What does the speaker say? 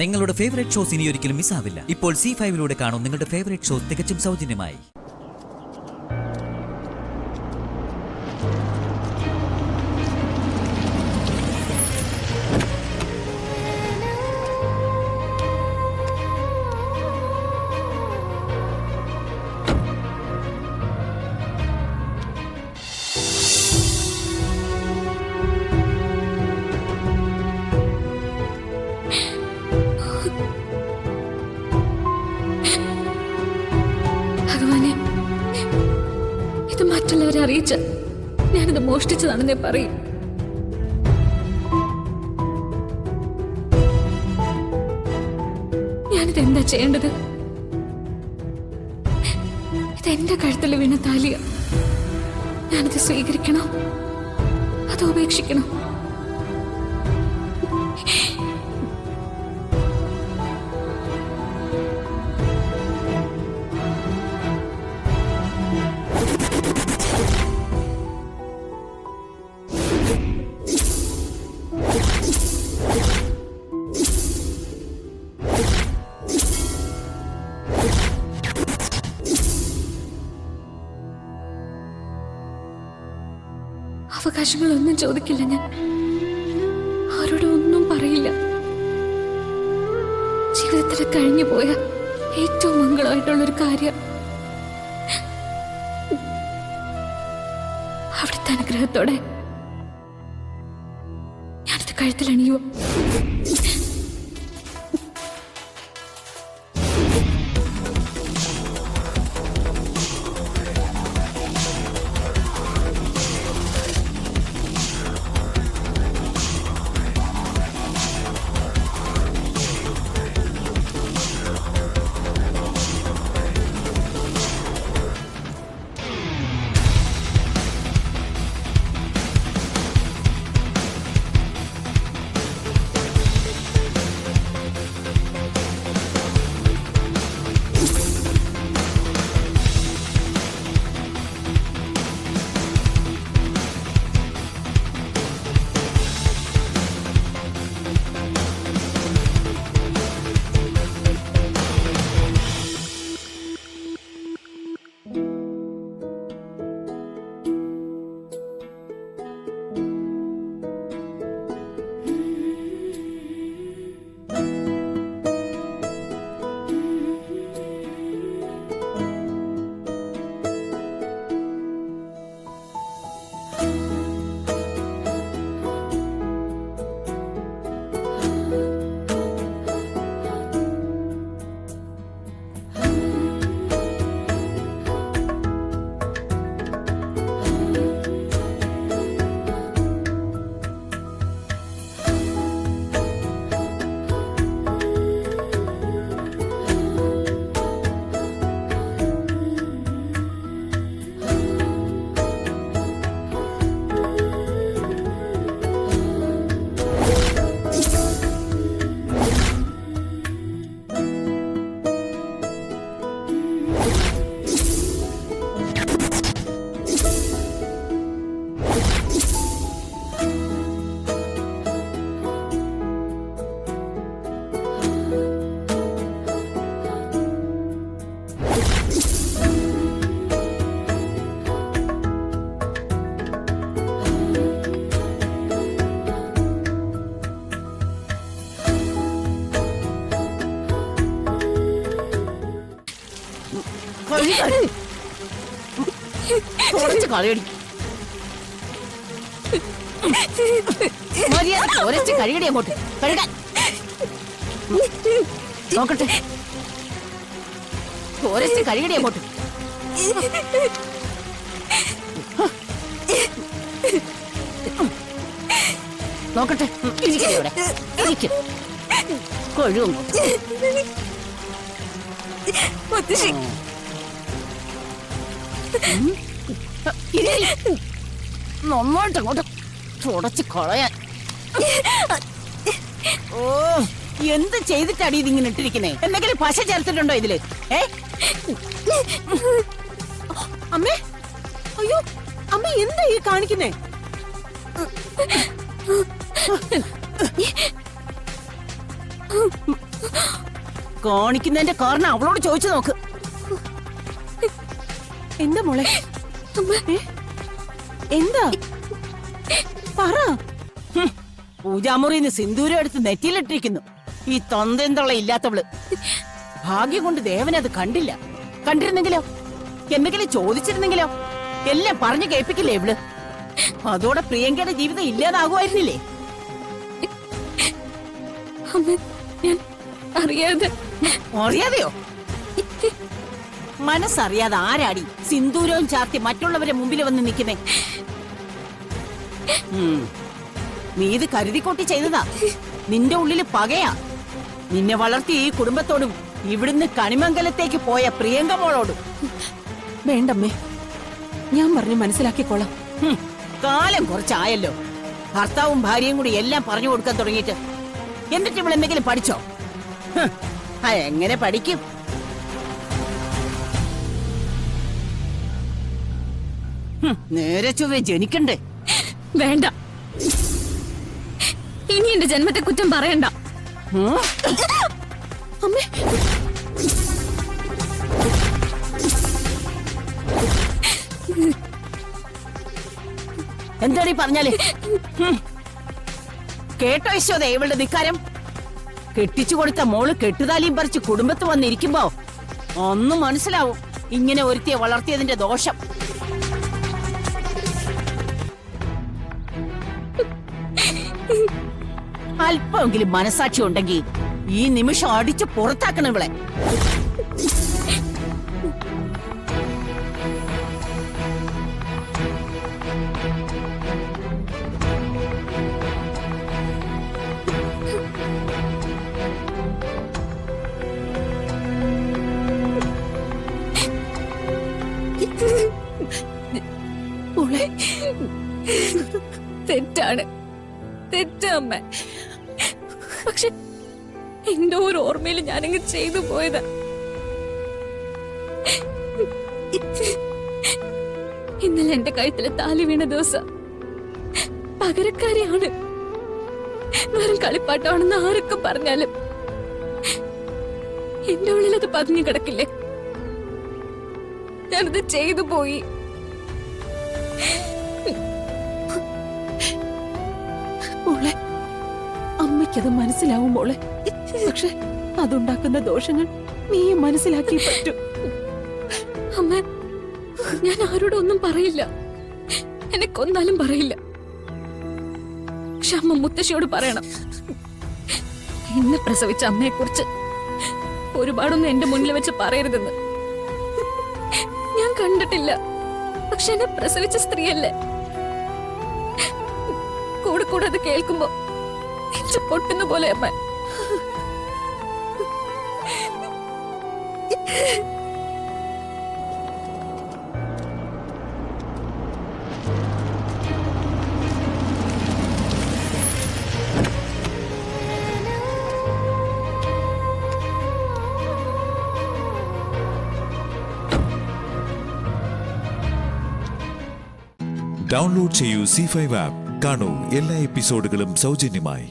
നിങ്ങളുടെ favourite shows ഇനി ഒരിക്കലും മിസ്സാവില്ല. ഇപ്പോൾ C5 കാണും നിങ്ങളുടെ ഫേവറേറ്റ് ഷോസ് തികച്ചും സൗജന്യമായി. മറ്റുള്ളവരെ അറിയിച്ച് ഞാനിത് മോഷ്ടിച്ചതാണെന്നേ പറയും. ഞാനിത് എന്താ ചെയ്യേണ്ടത്? ഇതെന്റെ കഴുത്തിൽ വീണ താലിയ. ഞാനിത് സ്വീകരിക്കണോ അതോ ഉപേക്ഷിക്കണോ? അവകാശങ്ങളൊന്നും ചോദിക്കില്ല ഞാൻ. ആരോടും ഒന്നും പറയില്ല. ജീവിതത്തിൽ കഴിഞ്ഞു പോയ ഏറ്റവും മംഗളമായിട്ടുള്ളൊരു കാര്യം അവിടുത്തെ അനുഗ്രഹത്തോടെ ഞാനത് കഴുത്തിലണിയുവോ? കഴിയടി അങ്ങോട്ട് കഴുകാൻ നോക്കട്ടെ. കഴിയടി അങ്ങോട്ട്. നോക്കട്ടെ കൊഴും നന്നായിട്ടങ്ങോട്ട് തുടച്ച് കളയാൻ. ഓ, എന്ത് ചെയ്തിട്ടാടി ഇതിങ്ങനെ ഇട്ടിരിക്കുന്നേ? എന്തെങ്കിലും പശ ചേർത്തിട്ടുണ്ടോ ഇതില്? അമ്മേ, അയ്യോ അമ്മ എന്താ ഈ കാണിക്കുന്നേ? കാണിക്കുന്നതിന്റെ കാരണം അവളോട് ചോദിച്ചു നോക്ക്. എന്താ മോളെ? ഏ? എന്താ പറ. പൂജാമുറിന്ന് സിന്ദൂരം എടുത്ത് നെറ്റിയിലിട്ടിരിക്കുന്നു ഈ തൊന്തന്തള്ള ഇല്ലാത്തവള്. ഭാഗ്യം കൊണ്ട് ദേവൻ അത് കണ്ടില്ല. കണ്ടിരുന്നെങ്കിലോ, എന്തെങ്കിലും ചോദിച്ചിരുന്നെങ്കിലോ, എല്ലാം പറഞ്ഞു കേൾപ്പിക്കില്ലേ ഇവള്? അതോടെ പ്രിയങ്കയുടെ ജീവിതം ഇല്ലാതാകുമായിരുന്നില്ലേ? അമ്മ, ഞാൻ അറിയാതെ. അറിയാതെയോ? മനസ്സറിയാതെ ആരാടി സിന്ദൂരവും ചാർത്തി മറ്റുള്ളവരെ മുമ്പിൽ വന്ന് നിൽക്കുന്നേ? നീ ഇത് കരുതിക്കൂട്ടി ചെയ്തതാ. നിന്റെ ഉള്ളില് പകയാ. നിന്നെ വളർത്തിയ ഈ കുടുംബത്തോടും ഇവിടുന്ന് കണിമംഗലത്തേക്ക് പോയ പ്രിയങ്ക മോളോടും. വേണ്ടമ്മേ, ഞാൻ പറഞ്ഞു മനസ്സിലാക്കിക്കോളാം. കാലം കുറച്ചായല്ലോ ഭർത്താവും ഭാര്യയും കൂടി എല്ലാം പറഞ്ഞു കൊടുക്കാൻ തുടങ്ങിയിട്ട്. എന്നിട്ട് ഇവിടെ എന്തെങ്കിലും പഠിച്ചോ? എങ്ങനെ പഠിക്കും? നേരെ ചൊവ്വേ ജനിക്കണ്ടേ? വേണ്ട, ഇനി എന്റെ ജന്മത്തെ കുറ്റം പറയണ്ട. അമ്മേ, എന്താണീ പറഞ്ഞാലേ? കേട്ടോ യശോദേ ഇവളുടെ ധിക്കാരം? കെട്ടിച്ചു കൊടുത്ത മോള് കെട്ടുതാലിയും പറിച്ച് കുടുംബത്ത് വന്നിരിക്കുമ്പോ ഒന്നും മനസ്സിലാവും ഇങ്ങനെ ഒരുത്തിയെ വളർത്തിയതിന്റെ ദോഷം. അല്പമെങ്കിലും മനസാക്ഷി ഉണ്ടെങ്കിൽ ഈ നിമിഷം അടിച്ചു പുറത്താക്കണം ഇവളെ. മോളെ, തെറ്റാണ്, തെറ്റമ്മ. പക്ഷെ എന്റെ ഒരു ഓർമ്മയിൽ ഞാനങ്ങ് ചെയ്തു പോയത്. ഇന്നലെ എന്റെ കഴുത്തിലെ താലി വീണ ദിവസം പകരക്കാരിയാണ്, വെറും കളിപ്പാട്ടമാണെന്ന് ആരൊക്കെ പറഞ്ഞാലും എന്റെ ഉള്ളിൽ അത് പതിഞ്ഞു കിടക്കില്ലേ? ഞാനത് ചെയ്തു പോയി. മോളെ, അമ്മയ്ക്കത് മനസ്സിലാവും മോളെ. പക്ഷെ അതുണ്ടാക്കുന്ന ദോഷങ്ങൾ നീ മനസ്സിലാക്കി പറ്റൂ. അമ്മ, ഞാൻ ആരോടും ഒന്നും പറയില്ല, എന്നെ കൊന്നാലും പറയില്ല. പക്ഷെ അമ്മ മുത്തശ്ശിയോട് പറയണം. എന്നെ പ്രസവിച്ച അമ്മയെ കുറിച്ച് ഒരുപാടൊന്നും എന്റെ മുന്നിൽ വെച്ച് പറയരുതെന്ന്. ഞാൻ കണ്ടിട്ടില്ല, പക്ഷെ എന്നെ പ്രസവിച്ച സ്ത്രീയല്ലേ. കൂടെ കൂടെ അത് കേൾക്കുമ്പോ നെഞ്ച് പൊട്ടുന്ന പോലെ അമ്മ. ഡൗൺലോഡ് ചെയ്യൂ C5 ആപ്പ്. കാണൂ എല്ലാ എപ്പിസോഡുകളും സൗജന്യമായി.